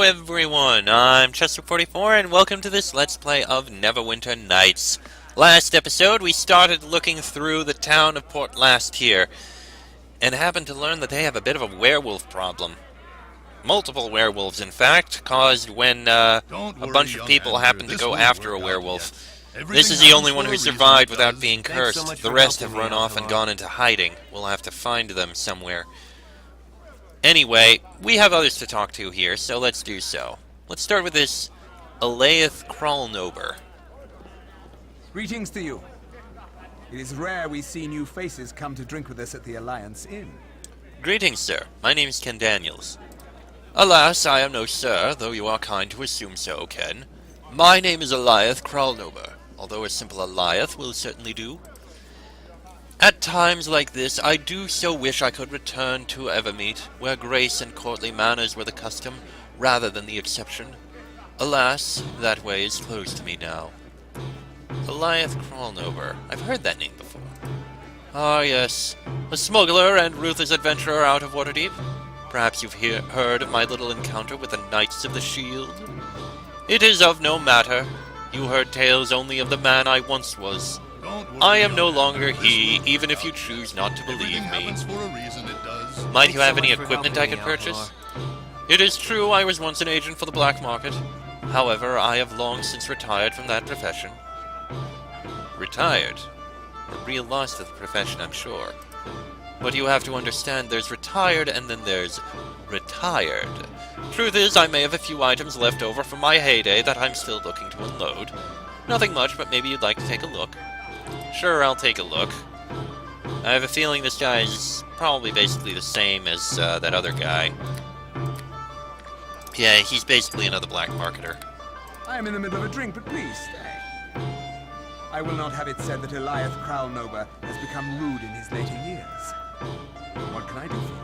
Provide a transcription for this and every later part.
everyone, I'm Chester44 and welcome to this Let's Play of Neverwinter Nights. Last episode we started looking through the town of Port Llast here, and happened to learn that they have a bit of a werewolf problem. Multiple werewolves, in fact, caused when a bunch of people happened to go after a werewolf. This is the only one who survived without being cursed. The rest have run off and gone into hiding. We'll have to find them somewhere. Anyway, we have others to talk to here, so let's do so. Let's start with this Llast Kralnober. Greetings to you. It is rare we see new faces come to drink with us at the Alliance Inn. Greetings, sir. My name is Ken Daniels. Alas, I am no sir, though you are kind to assume so, Ken. My name is Llast Kralnober, although a simple Llast will certainly do. At times like this, I do so wish I could return to Evermeet, where grace and courtly manners were the custom, rather than the exception. Alas, that way is closed to me now. Llast Kralnober. I've heard that name before. Ah, yes. A smuggler and ruthless adventurer out of Waterdeep. Perhaps you've heard of my little encounter with the Knights of the Shield? It is of no matter. You heard tales only of the man I once was. I am no longer he, even if you choose not to believe me. Might you have any equipment I could purchase? It is true I was once an agent for the black market. However, I have long since retired from that profession. Retired? A real loss to the profession, I'm sure. But you have to understand there's retired and then there's retired. Truth is, I may have a few items left over from my heyday that I'm still looking to unload. Nothing much, but maybe you'd like to take a look. Sure, I'll take a look. I have a feeling this guy is probably basically the same as that other guy. Yeah, he's basically another black marketer. I am in the middle of a drink, but please stay. I will not have it said that Llast Kralnober has become rude in his later years. What can I do for you?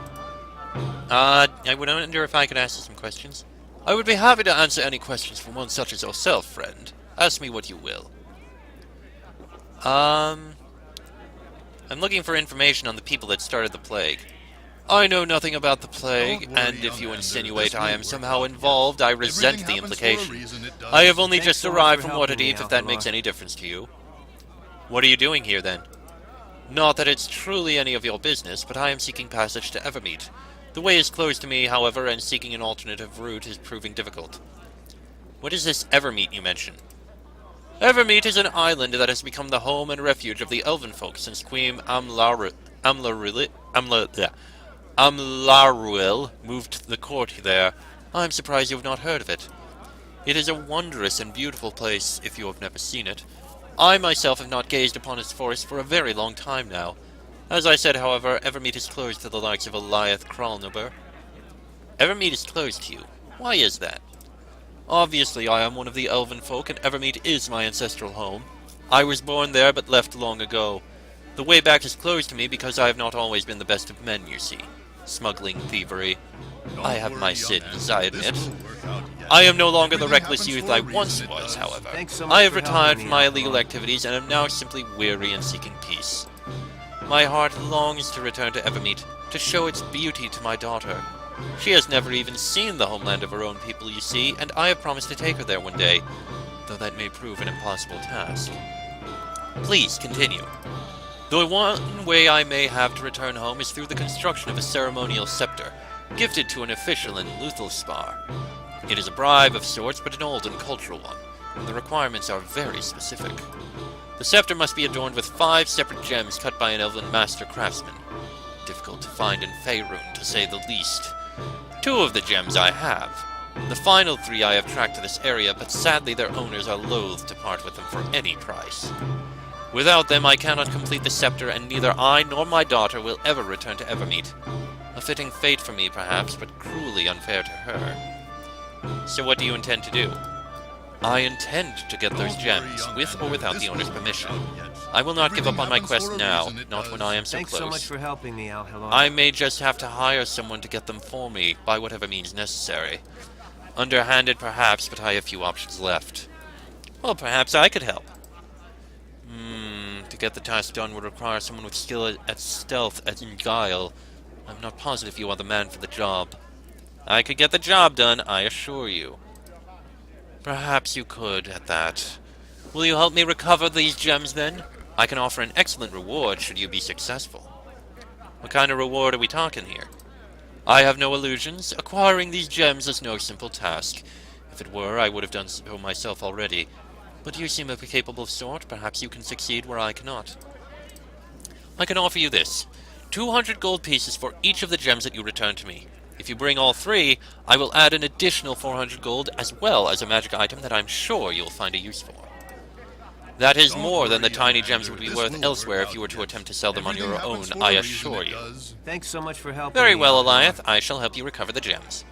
I would wonder if I could ask you some questions. I would be happy to answer any questions from one such as yourself, friend. Ask me what you will. I'm looking for information on the people that started the plague. I know nothing about the plague, and if you insinuate I am somehow involved, I resent the implication. I have only just arrived from Waterdeep, if that makes any difference to you. What are you doing here, then? Not that it's truly any of your business, but I am seeking passage to Evermeet. The way is closed to me, however, and seeking an alternative route is proving difficult. What is this Evermeet you mention? Evermeet is an island that has become the home and refuge of the elven folk since Queen Amlaruil moved the court there. I'm surprised you have not heard of it. It is a wondrous and beautiful place, if you have never seen it. I myself have not gazed upon its forest for a very long time now. As I said, however, Evermeet is closed to the likes of Llast Kralnober. Evermeet is closed to you. Why is that? Obviously, I am one of the elven folk, and Evermeet is my ancestral home. I was born there, but left long ago. The way back is closed to me because I have not always been the best of men, you see. Smuggling, thievery. I have my sins, I admit. I am no longer the reckless youth I once was, however. I have retired from my illegal activities and am now simply weary and seeking peace. My heart longs to return to Evermeet, to show its beauty to my daughter. She has never even seen the homeland of her own people, you see, and I have promised to take her there one day, though that may prove an impossible task. Please, continue. The one way I may have to return home is through the construction of a ceremonial scepter, gifted to an official in Luthulspar. It is a bribe of sorts, but an old and cultural one, and the requirements are very specific. The scepter must be adorned with 5 separate gems cut by an elven master craftsman. Difficult to find in Faerun, to say the least. 2 of the gems I have. The final 3 I have tracked to this area, but sadly their owners are loath to part with them for any price. Without them I cannot complete the scepter, and neither I nor my daughter will ever return to Evermeet. A fitting fate for me, perhaps, but cruelly unfair to her. So what do you intend to do? I intend to get those gems, with or without the owner's permission. I will not give up on my quest now, not when I am so close. Thanks so much for helping me, Al-Halal. I may just have to hire someone to get them for me, by whatever means necessary. Underhanded, perhaps, but I have few options left. Well, perhaps I could help. To get the task done would require someone with skill at stealth and guile. I'm not positive you are the man for the job. I could get the job done, I assure you. Perhaps you could, at that. Will you help me recover these gems, then? I can offer an excellent reward should you be successful. What kind of reward are we talking here? I have no illusions. Acquiring these gems is no simple task. If it were, I would have done so myself already. But you seem of a capable sort. Perhaps you can succeed where I cannot. I can offer you this. 200 gold pieces for each of the gems that you return to me. If you bring all 3, I will add an additional 400 gold, as well as a magic item that I'm sure you'll find a use for. That is more than the tiny gems would be worth elsewhere if you were to attempt to sell them on your own, I assure you. Thanks so much for helping Very me well, out, Llast. I shall help you recover the gems.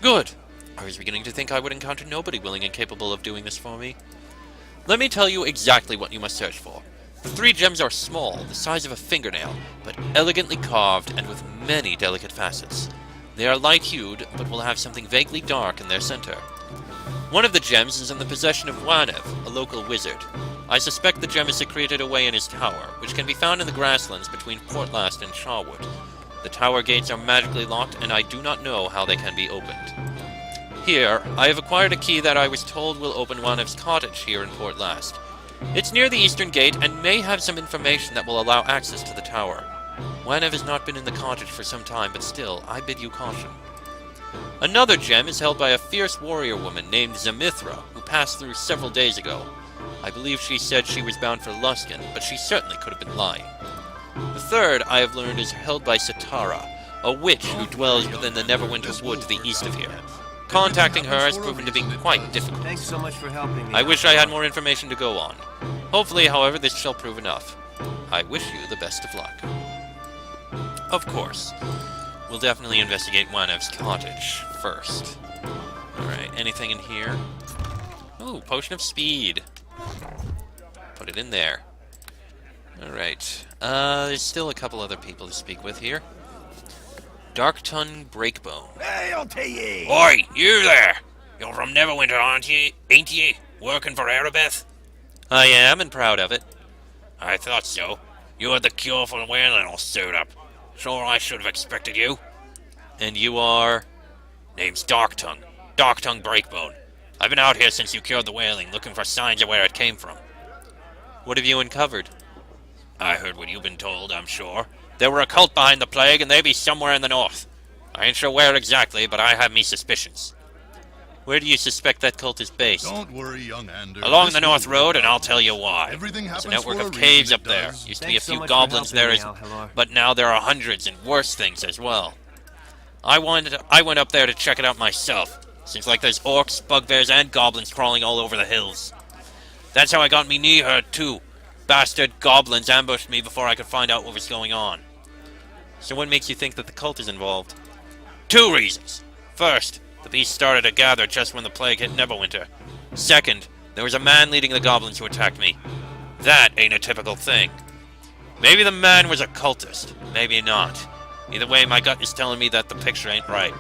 Good. I was beginning to think I would encounter nobody willing and capable of doing this for me. Let me tell you exactly what you must search for. The 3 gems are small, the size of a fingernail, but elegantly carved and with many delicate facets. They are light-hued, but will have something vaguely dark in their center. One of the gems is in the possession of Wanev, a local wizard. I suspect the gem is secreted away in his tower, which can be found in the grasslands between Port Llast and Charwood. The tower gates are magically locked, and I do not know how they can be opened. Here, I have acquired a key that I was told will open Wanev's cottage here in Port Llast. It's near the eastern gate and may have some information that will allow access to the tower. Wanev has not been in the cottage for some time, but still, I bid you caution. Another gem is held by a fierce warrior woman named Zamithra, who passed through several days ago. I believe she said she was bound for Luskan, but she certainly could have been lying. The third, I have learned, is held by Sitara, a witch who dwells within the Neverwinter wood to the east of here. Contacting her has proven to be quite difficult. Thanks so much for helping me. I wish I had more information to go on. Hopefully, however, this shall prove enough. I wish you the best of luck. Of course. We'll definitely investigate Wanev's cottage first. Alright, anything in here? Ooh, potion of speed. Put it in there. Alright. There's still a couple other people to speak with here. Dark Tongue Breakbone. Hail to ye! Oi, you there! You're from Neverwinter, aren't ye? Ain't ye? Working for Erebeth? I am, and proud of it. I thought so. You had the cure for whaling all sewed up. Sure, I should have expected you. And you are? Name's Darktongue. Darktongue Breakbone. I've been out here since you cured the whaling, looking for signs of where it came from. What have you uncovered? I heard what you've been told, I'm sure. There were a cult behind the plague, and they be somewhere in the north. I ain't sure where exactly, but I have me suspicions. Where do you suspect that cult is based? Don't worry, young Ander. Along the North Road, and I'll tell you why. Everything There's happens a network for of a caves reason, up it there. does. Used to be a Thanks so few much for goblins helping there, me out, Halor. but now there are hundreds and worse things as well. I went up there to check it out myself. Seems like there's orcs, bugbears, and goblins crawling all over the hills. That's how I got me knee hurt, too. Bastard goblins ambushed me before I could find out what was going on. So what makes you think that the cult is involved? 2 reasons. First, the beast started to gather just when the plague hit Neverwinter. Second, there was a man leading the goblins who attacked me. That ain't a typical thing. Maybe the man was a cultist, maybe not. Either way, my gut is telling me that the picture ain't right.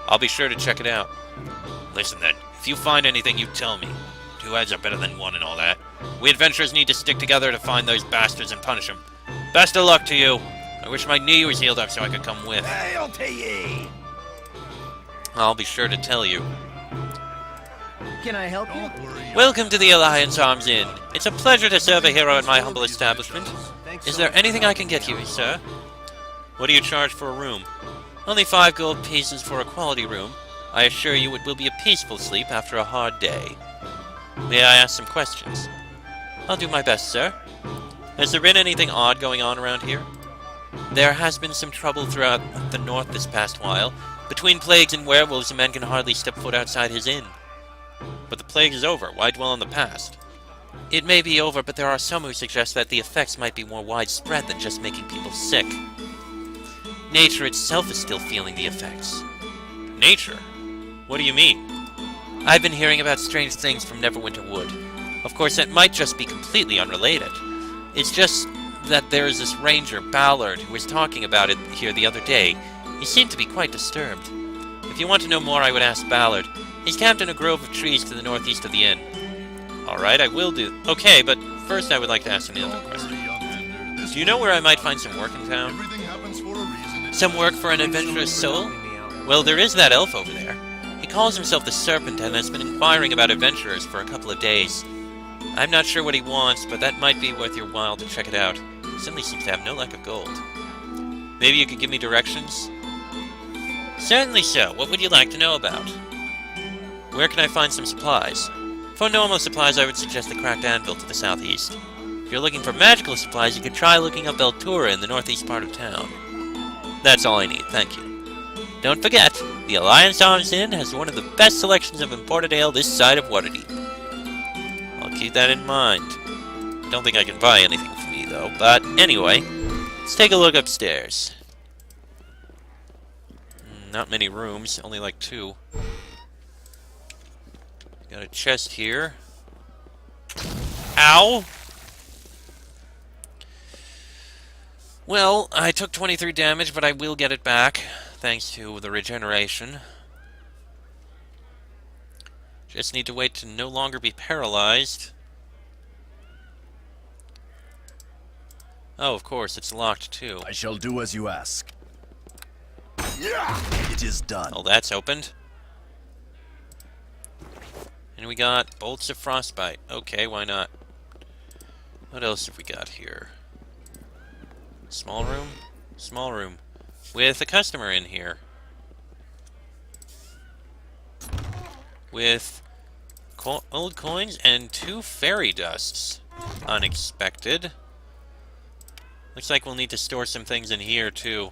I'll be sure to check it out. Listen then, if you find anything, you tell me. 2 heads are better than 1 and all that. We adventurers need to stick together to find those bastards and punish them. Best of luck to you. I wish my knee was healed up so I could come with. Hail to ye! I'll be sure to tell you. Can I help you? Don't worry, young Welcome to the Alliance Arms Inn. It's a pleasure to serve a hero at my humble establishment. Thanks Is so there much for anything I can helping get me you, out. sir? What do you charge for a room? Only 5 gold pieces for a quality room. I assure you it will be a peaceful sleep after a hard day. May I ask some questions? I'll do my best, sir. Has there been anything odd going on around here? There has been some trouble throughout the north this past while. Between plagues and werewolves, a man can hardly step foot outside his inn. But the plague is over. Why dwell on the past? It may be over, but there are some who suggest that the effects might be more widespread than just making people sick. Nature itself is still feeling the effects. Nature? What do you mean? I've been hearing about strange things from Neverwinter Wood. Of course, that might just be completely unrelated. It's just that there is this ranger, Ballard, who was talking about it here the other day. He seemed to be quite disturbed. If you want to know more, I would ask Ballard. He's camped in a grove of trees to the northeast of the inn. Alright, I will do. Okay, but first I would like to ask another Don't question. worry, young Ander. This Do you know where I might find some work in town? Everything happens for a reason. It Some work for an Thanks so much adventurous for soul? helping me out, Well, there is that elf over there. He calls himself the Serpent and has been inquiring about adventurers for a couple of days. I'm not sure what he wants, but that might be worth your while to check it out. He certainly seems to have no lack of gold. Maybe you could give me directions? Certainly so. What would you like to know about? Where can I find some supplies? For normal supplies, I would suggest the Cracked Anvil to the southeast. If you're looking for magical supplies, you could try looking up Beltura in the northeast part of town. That's all I need, thank you. Don't forget, the Alliance Arms Inn has one of the best selections of imported ale this side of Waterdeep. I'll keep that in mind. Don't think I can buy anything for me, though. But anyway, let's take a look upstairs. Not many rooms, only like 2. Got a chest here. Ow! Well, I took 23 damage, but I will get it back, thanks to the regeneration. Just need to wait to no longer be paralyzed. Oh, of course, it's locked too. I shall do as you ask. It is done. Oh, that's opened. And we got bolts of frostbite. Okay, why not? What else have we got here? Small room? Small room. With a customer in here. With old coins and 2 fairy dusts. Unexpected. Looks like we'll need to store some things in here, too.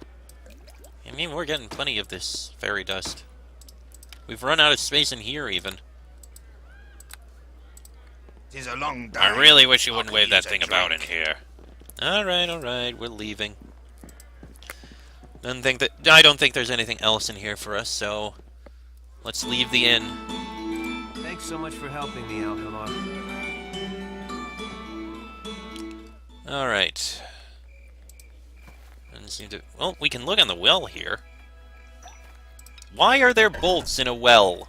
I mean, we're getting plenty of this fairy dust. We've run out of space in here, even. 'Tis a long day. I really wish you wouldn't I wave could that use thing a about in drink. here. Alright, we're leaving. I don't think there's anything else in here for us, so let's leave the inn. Thanks so much for helping me, Alcalor. Alright. Doesn't seem to... Well, we can look on the well here. Why are there bolts in a well?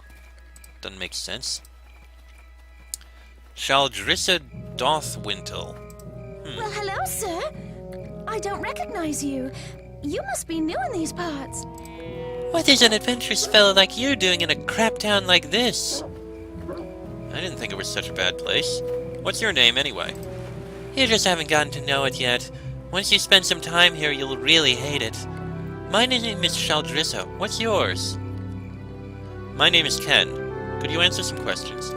Doesn't make sense. Shaldrissa Dothwintle. Well, hello, sir. I don't recognize you. You must be new in these parts. What is an adventurous fellow like you doing in a crap town like this? I didn't think it was such a bad place. What's your name, anyway? You just haven't gotten to know it yet. Once you spend some time here, you'll really hate it. My name is Shaldrissa. What's yours? My name is Ken. Could you answer some questions?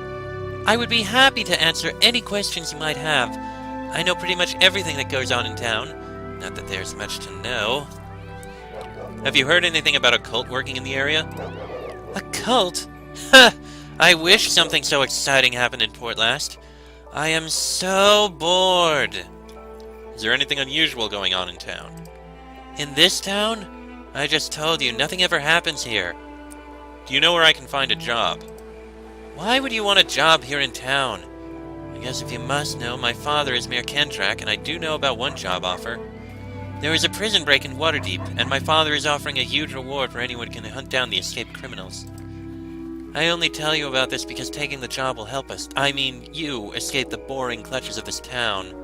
I would be happy to answer any questions you might have. I know pretty much everything that goes on in town. Not that there's much to know. Have you heard anything about a cult working in the area? A cult? Ha! I wish something so exciting happened in Port Llast. I am so bored. Is there anything unusual going on in town? In this town? I just told you, nothing ever happens here. Do you know where I can find a job? Why would you want a job here in town? I guess if you must know, my father is Mayor Kendrak, and I do know about one job offer. There is a prison break in Waterdeep, and my father is offering a huge reward for anyone who can hunt down the escaped criminals. I only tell you about this because taking the job will help us. I mean, you escape the boring clutches of this town.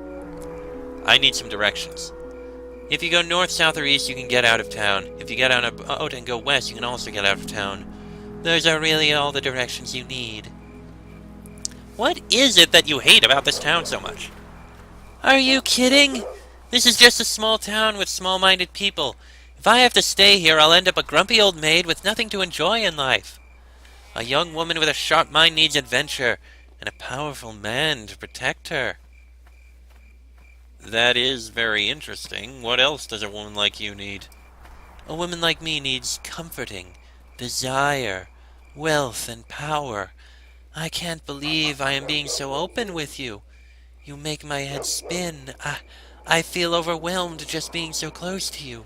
I need some directions. If you go north, south, or east, you can get out of town. If you get on a boat and go west, you can also get out of town. Those are really all the directions you need. What is it that you hate about this town so much? Are you kidding? This is just a small town with small-minded people. If I have to stay here, I'll end up a grumpy old maid with nothing to enjoy in life. A young woman with a sharp mind needs adventure, and a powerful man to protect her. That is very interesting. What else does a woman like you need? A woman like me needs comforting, desire, wealth, and power. I can't believe I am being so open with you. You make my head spin. I feel overwhelmed just being so close to you.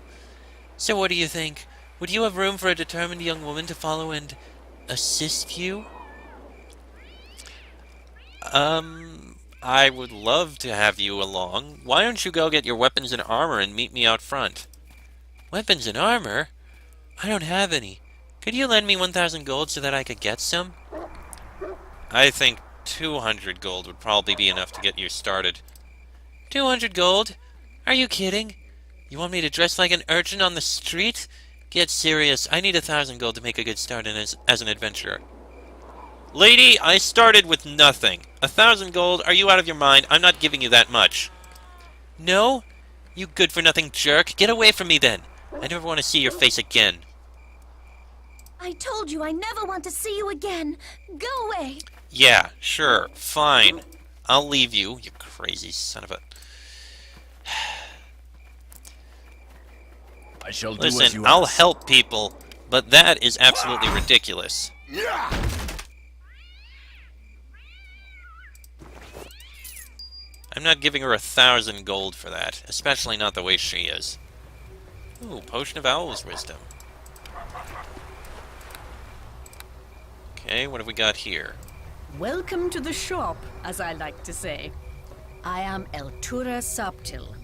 So what do you think? Would you have room for a determined young woman to follow and assist you? I would love to have you along. Why don't you go get your weapons and armor and meet me out front? Weapons and armor? I don't have any. Could you lend me 1,000 gold so that I could get some? I think 200 gold would probably be enough to get you started. 200 gold? Are you kidding? You want me to dress like an urchin on the street? Get serious. I need 1,000 gold to make a good start in as an adventurer. Lady, I started with nothing. 1,000 gold? Are you out of your mind? I'm not giving you that much. No? You good-for-nothing jerk. Get away from me, then. I never want to see your face again. I told you I never want to see you again. Go away. Yeah, sure. Fine. I'll leave you, you crazy son of a... I shall do as you Listen, I'll ask. help people, but that is absolutely ridiculous. I'm not giving her 1,000 gold for that, especially not the way she is. Ooh, Potion of Owl's Wisdom. Okay, what have we got here? Welcome to the shop, as I like to say. I am Eltura Subtil,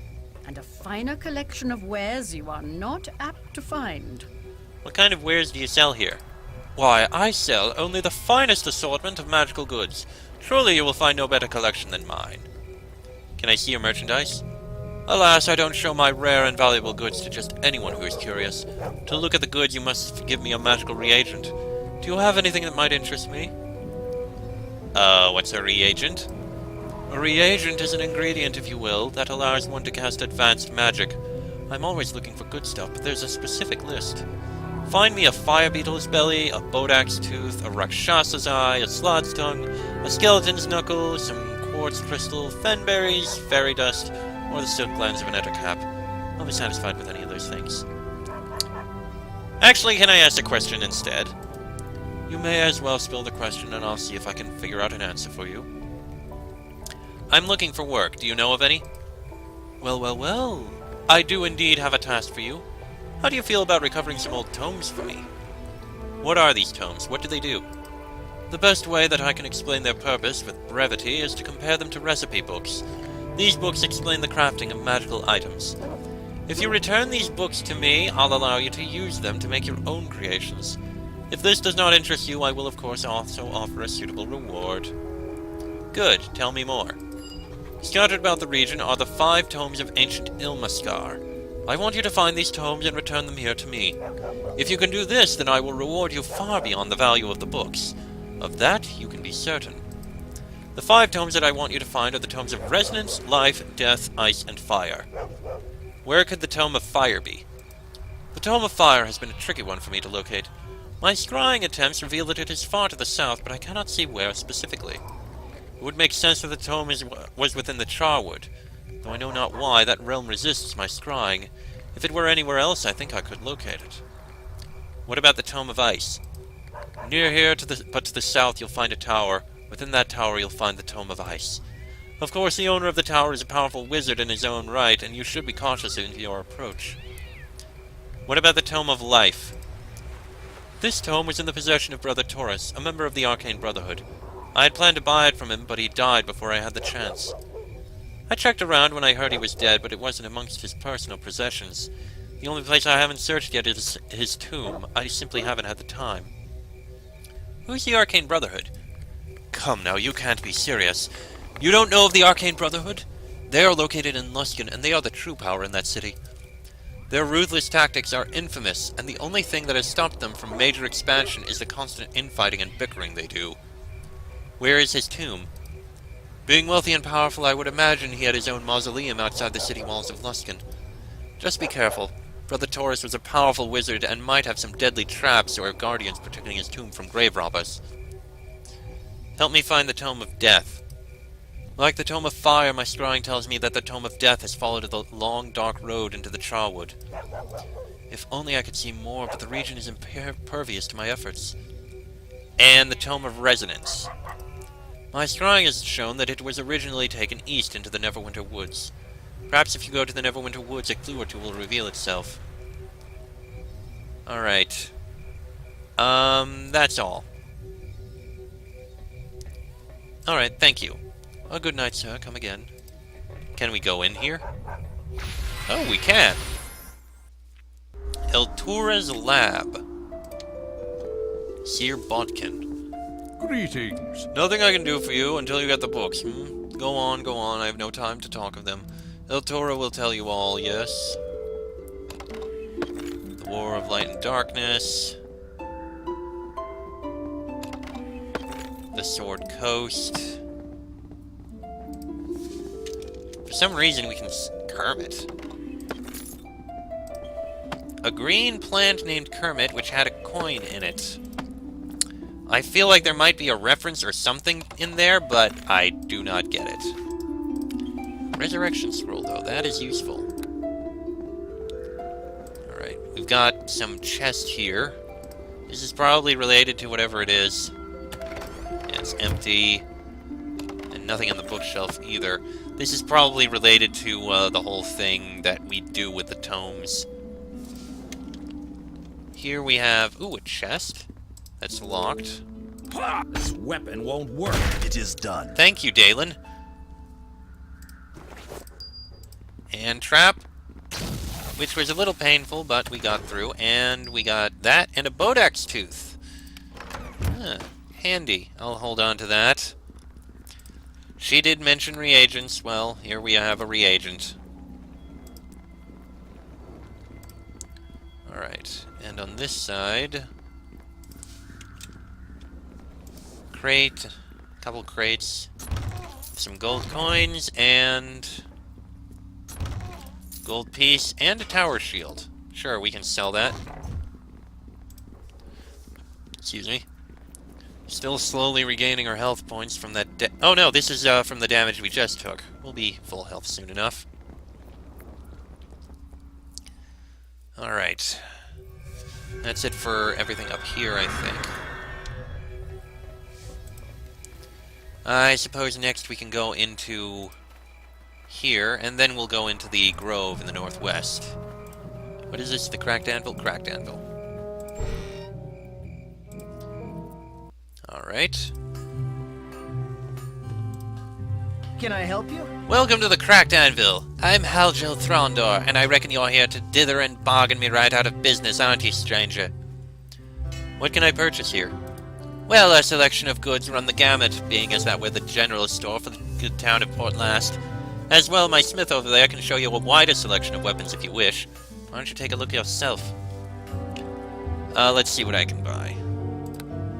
and a finer collection of wares you are not apt to find. What kind of wares do you sell here? Why, I sell only the finest assortment of magical goods. Surely you will find no better collection than mine. Can I see your merchandise? Alas, I don't show my rare and valuable goods to just anyone who is curious. To look at the goods, you must give me a magical reagent. Do you have anything that might interest me? What's a reagent? A reagent is an ingredient, if you will, that allows one to cast advanced magic. I'm always looking for good stuff, but there's a specific list. Find me a fire beetle's belly, a bodax tooth, a rakshasa's eye, a slod's tongue, a skeleton's knuckle, some quartz crystal, fenberries, fairy dust, or the silk glands of an ettercap. I'll be satisfied with any of those things. Actually, can I ask a question instead? You may as well spill the question and I'll see if I can figure out an answer for you. I'm looking for work. Do you know of any? Well, well, well. I do indeed have a task for you. How do you feel about recovering some old tomes for me? What are these tomes? What do they do? The best way that I can explain their purpose with brevity is to compare them to recipe books. These books explain the crafting of magical items. If you return these books to me, I'll allow you to use them to make your own creations. If this does not interest you, I will of course also offer a suitable reward. Good, tell me more. Scattered about the region are the 5 tomes of ancient Ilmaskar. I want you to find these tomes and return them here to me. If you can do this, then I will reward you far beyond the value of the books. Of that, you can be certain. The 5 tomes that I want you to find are the tomes of Resonance, Life, Death, Ice, and Fire. Where could the tome of Fire be? The tome of Fire has been a tricky one for me to locate. My scrying attempts reveal that it is far to the south, but I cannot see where specifically. It would make sense that the tome was within the Charwood, though I know not why that realm resists my scrying. If it were anywhere else, I think I could locate it. What about the Tome of Ice? Near here, but to the south, you'll find a tower. Within that tower, you'll find the Tome of Ice. Of course, the owner of the tower is a powerful wizard in his own right, and you should be cautious in your approach. What about the Tome of Life? This tome was in the possession of Brother Taurus, a member of the Arcane Brotherhood. I had planned to buy it from him, but he died before I had the chance. I checked around when I heard he was dead, but it wasn't amongst his personal possessions. The only place I haven't searched yet is his tomb. I simply haven't had the time. Who's the Arcane Brotherhood? Come now, you can't be serious. You don't know of the Arcane Brotherhood? They are located in Luskan, and they are the true power in that city. Their ruthless tactics are infamous, and the only thing that has stopped them from major expansion is the constant infighting and bickering they do. Where is his tomb? Being wealthy and powerful, I would imagine he had his own mausoleum outside the city walls of Luskan. Just be careful. Brother Taurus was a powerful wizard and might have some deadly traps or guardians protecting his tomb from grave robbers. Help me find the Tome of Death. Like the Tome of Fire, my scrying tells me that the Tome of Death has followed the long, dark road into the Charwood. If only I could see more, but the region is impervious to my efforts. And the Tome of Resonance. My scrying has shown that it was originally taken east into the Neverwinter Woods. Perhaps if you go to the Neverwinter Woods, a clue or two will reveal itself. Alright. That's all. Alright, thank you. A good night, sir. Come again. Can we go in here? Oh, we can! Eltura's Lab. Seer Bodkin. Greetings. Nothing I can do for you until you get the books, Go on. I have no time to talk of them. Eltura will tell you all, yes? The War of Light and Darkness. The Sword Coast. For some reason we can... Kermit. A green plant named Kermit, which had a coin in it. I feel like there might be a reference or something in there, but I do not get it. Resurrection Scroll, though. That is useful. Alright, we've got some chest here. This is probably related to whatever it is. Yeah, it's empty. And nothing on the bookshelf either. This is probably related to the whole thing that we do with the tomes. Here we have... Ooh, a chest. That's locked. This weapon won't work. It is done. Thank you, Dalen. And trap. Which was a little painful, but we got through. And we got that and a Bodex tooth. Huh, handy. I'll hold on to that. She did mention reagents. Well, here we have a reagent. Alright. And on this side... crate, a couple crates, some gold coins, and gold piece, and a tower shield. Sure, we can sell that. Excuse me. Still slowly regaining our health points from that oh no, this is from the damage we just took. We'll be full health soon enough. Alright. That's it for everything up here, I think. I suppose next we can go into here, and then we'll go into the grove in the northwest. What is this? The cracked anvil? Cracked anvil. Alright. Can I help you? Welcome to the Cracked Anvil. I'm Halgil Throndor, and I reckon you're here to dither and bargain me right out of business, aren't you, stranger? What can I purchase here? Well, our selection of goods run the gamut, being as that we're the general store for the good town of Port Llast. As well, my smith over there can show you a wider selection of weapons if you wish. Why don't you take a look yourself? Let's see what I can buy.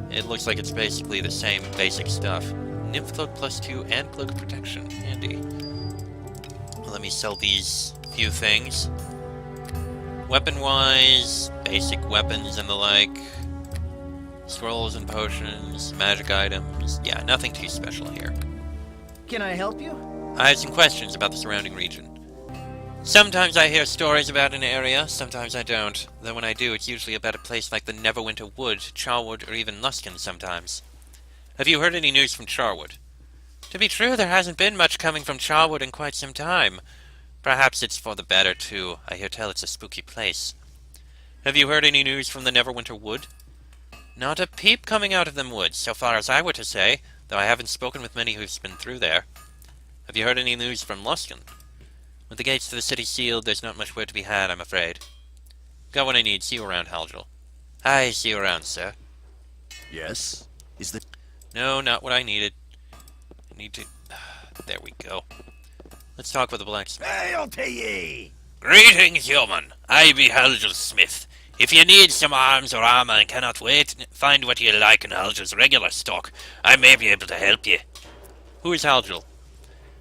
It looks like it's basically the same basic stuff. Nymph Cloak +2 and Cloak of Protection. Handy. Let me sell these few things. Weapon-wise, basic weapons and the like. Scrolls and potions, magic items. Yeah, nothing too special here. Can I help you? I have some questions about the surrounding region. Sometimes I hear stories about an area, sometimes I don't. Though when I do, it's usually about a place like the Neverwinter Wood, Charwood, or even Luskan sometimes. Have you heard any news from Charwood? To be true, there hasn't been much coming from Charwood in quite some time. Perhaps it's for the better, too. I hear tell it's a spooky place. Have you heard any news from the Neverwinter Wood? Not a peep coming out of them woods, so far as I were to say, though I haven't spoken with many who've been through there. Have you heard any news from Luskan? With the gates to the city sealed, there's not much word to be had, I'm afraid. Got what I need. See you around, Halgil. Aye, see you around, sir. Yes? Is the... No, not what I needed. I need to... There we go. Let's talk with the blacksmith. Hail to ye! Greetings, human. I be Halgil Smith. If you need some arms or armor and cannot wait, find what you like in Halgil's regular stock. I may be able to help you. Who is Halgil?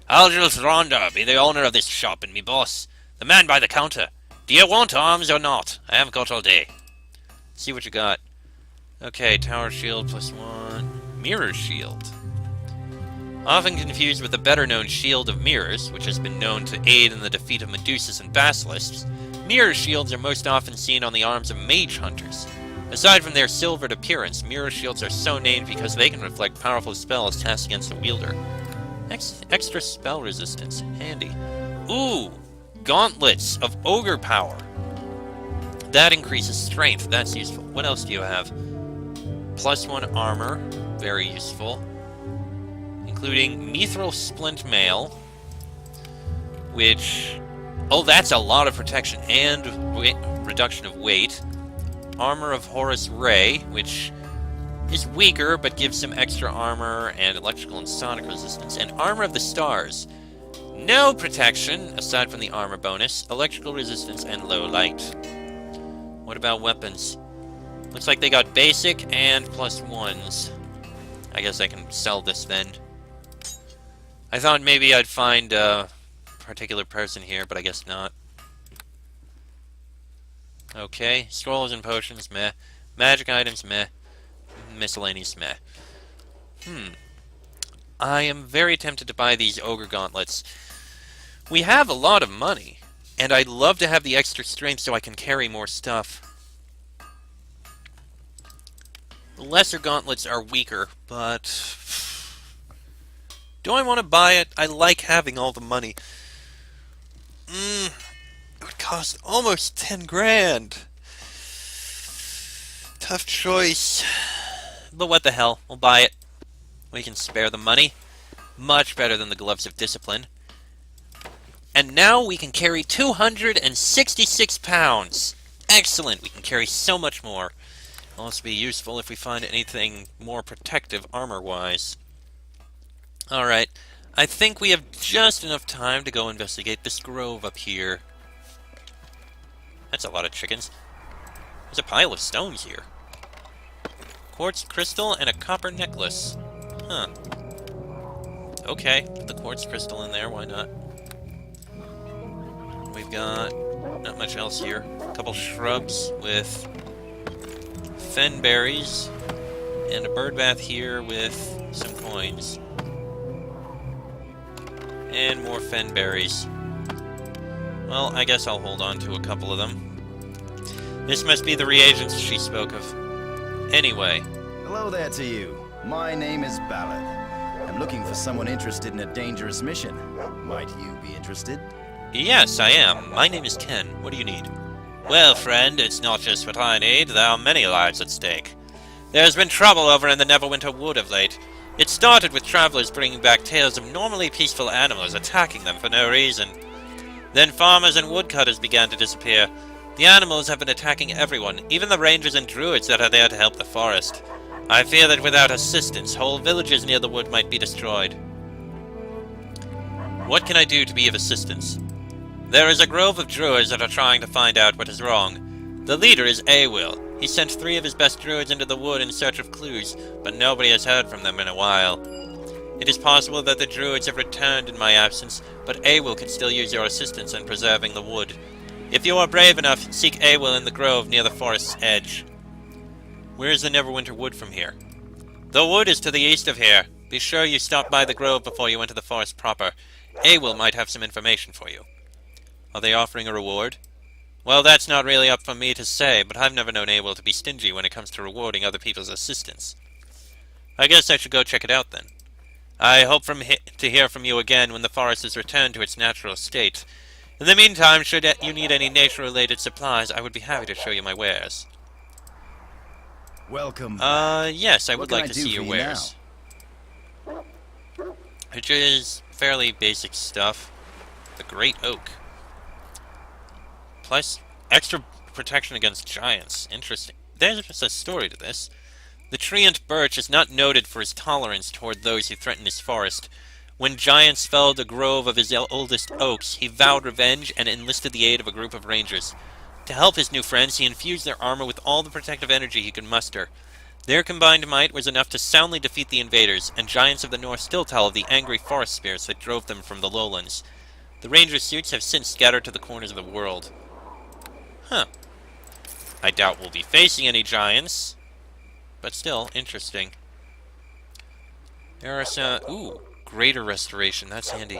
Halgil Throndor be the owner of this shop and me boss. The man by the counter. Do you want arms or not? I haven't got all day. See what you got. Okay, tower shield +1. Mirror shield. Often confused with the better-known Shield of Mirrors, which has been known to aid in the defeat of Medusas and Basilisks, mirror shields are most often seen on the arms of mage hunters. Aside from their silvered appearance, mirror shields are so named because they can reflect powerful spells cast against the wielder. Extra spell resistance. Handy. Ooh! Gauntlets of Ogre Power. That increases strength. That's useful. What else do you have? +1 armor. Very useful. Including Mithril Splint Mail, which... Oh, that's a lot of protection and reduction of weight. Armor of Horus Ray, which is weaker but gives some extra armor and electrical and sonic resistance. And Armor of the Stars. No protection, aside from the armor bonus, electrical resistance, and low light. What about weapons? Looks like they got basic and +1s. I guess I can sell this then. I thought maybe I'd find a particular person here, but I guess not. Okay, scrolls and potions, meh. Magic items, meh. Miscellaneous, meh. I am very tempted to buy these ogre gauntlets. We have a lot of money, and I'd love to have the extra strength so I can carry more stuff. The lesser gauntlets are weaker, but do I want to buy it? I like having all the money. It would cost almost 10 grand. Tough choice. But what the hell, we'll buy it. We can spare the money. Much better than the gloves of discipline. And now we can carry 266 pounds. Excellent, we can carry so much more. It'll also be useful if we find anything more protective armor-wise. Alright, I think we have just enough time to go investigate this grove up here. That's a lot of chickens. There's a pile of stones here. Quartz crystal and a copper necklace. Huh. Okay, put the quartz crystal in there, why not? We've got not much else here. A couple shrubs with fen berries, and a bird bath here with some coins. And more fen berries. Well, I guess I'll hold on to a couple of them. This must be the reagents she spoke of. Anyway. Hello there to you. My name is Ballard. I'm looking for someone interested in a dangerous mission. Might you be interested? Yes, I am. My name is Ken. What do you need? Well, friend, it's not just what I need. There are many lives at stake. There's been trouble over in the Neverwinter Wood of late. It started with travelers bringing back tales of normally peaceful animals attacking them for no reason. Then farmers and woodcutters began to disappear. The animals have been attacking everyone, even the rangers and druids that are there to help the forest. I fear that without assistance, whole villages near the wood might be destroyed. What can I do to be of assistance? There is a grove of druids that are trying to find out what is wrong. The leader is Awil. He sent 3 of his best druids into the wood in search of clues, but nobody has heard from them in a while. It is possible that the druids have returned in my absence, but Awil could still use your assistance in preserving the wood. If you are brave enough, seek Awil in the grove near the forest's edge. Where is the Neverwinter Wood from here? The wood is to the east of here. Be sure you stop by the grove before you enter the forest proper. Awil might have some information for you. Are they offering a reward? Well, that's not really up for me to say, but I've never known Awil to be stingy when it comes to rewarding other people's assistance. I guess I should go check it out then. I hope to hear from you again when the forest is returned to its natural state. In the meantime, should you need any nature-related supplies, I would be happy to show you my wares. Welcome. Yes, I would What can like I to do see for your you wares. Which is fairly basic stuff. The Great Oak. Plus, extra protection against giants. Interesting. There's a story to this. The treant birch is not noted for his tolerance toward those who threaten his forest. When giants felled a grove of his oldest oaks, he vowed revenge and enlisted the aid of a group of rangers. To help his new friends, he infused their armor with all the protective energy he could muster. Their combined might was enough to soundly defeat the invaders, and giants of the north still tell of the angry forest spirits that drove them from the lowlands. The rangers' suits have since scattered to the corners of the world. Huh. I doubt we'll be facing any giants, but still, interesting. There are some... Ooh, greater restoration, that's handy.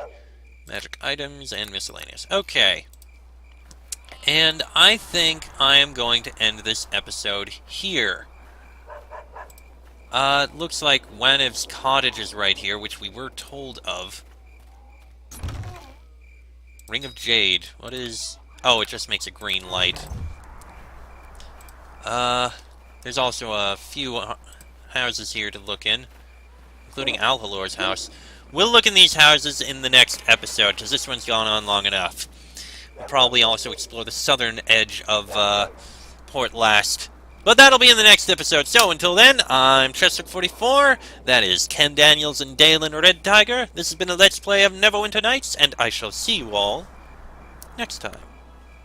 Magic items and miscellaneous. Okay. And I think I am going to end this episode here. Looks like Wanev's cottage is right here, which we were told of. Ring of Jade. What is... Oh, it just makes a green light. There's also a few houses here to look in, including Alhalor's house. We'll look in these houses in the next episode, because this one's gone on long enough. We'll probably also explore the southern edge of Port Llast. But that'll be in the next episode. So until then, I'm Chester44. That is Ken Daniels and Dalen Red Tiger. This has been a Let's Play of Neverwinter Nights, and I shall see you all next time.